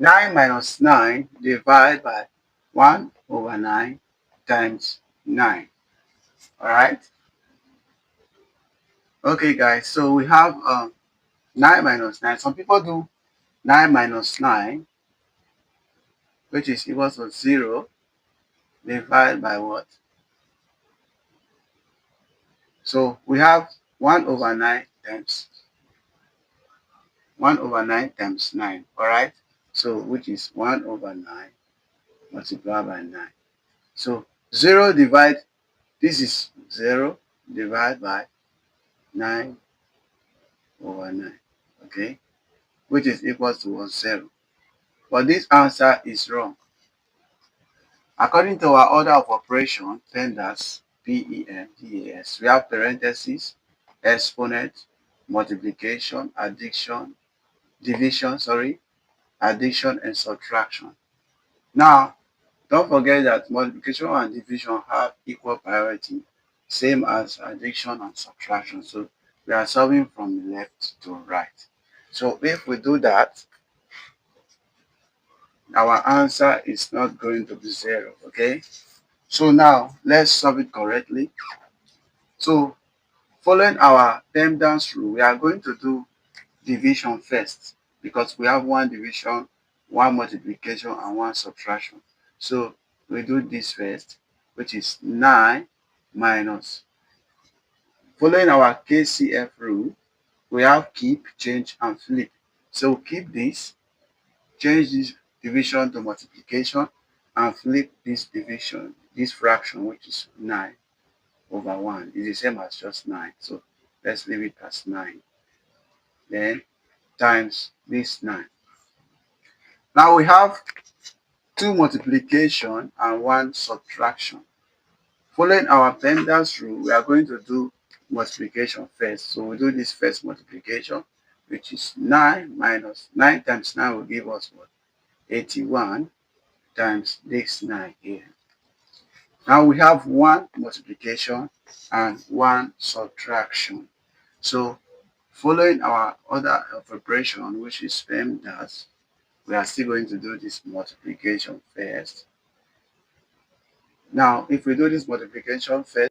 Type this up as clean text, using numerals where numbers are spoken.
9 minus 9 divided by 1 over 9 times 9. Alright? Okay guys, so we have 9 minus 9. Some people do 9 minus 9, which is equal to 0, divided by what? So we have 1 over 9 times 9. Alright? So which is 1 over 9 multiplied by 9. So 0 divide, this is 0 divided by 9 over 9. Okay? Which is equal to 0. But this answer is wrong. According to our order of operation, PEMDAS, PEMDAS, we have parentheses, exponent, multiplication, division, addition, and subtraction. Now, don't forget that multiplication and division have equal priority, same as addition and subtraction. So we are solving from left to right. So if we do that, our answer is not going to be 0, okay? So now let's solve it correctly. So following our PEMDAS rule, we are going to do division first because we have one division, one multiplication, and one subtraction. So we do this first, which is 9 minus. Following our KCF rule, we have keep, change, and flip. So keep this, change this division to multiplication, and flip this division, this fraction, which is 9 over 1. Is the same as just 9. So let's leave it as 9. Then times this 9. Now we have 2 multiplication and 1 subtraction. Following our PEMDAS rule, we are going to do multiplication first. So we do this first multiplication, which is 9 minus 9 times 9 will give us what? 81 times this 9 here. Now we have 1 multiplication and 1 subtraction. So following our order of operation, which is PEMDAS, we are still going to do this multiplication first. Now, if we do this multiplication first,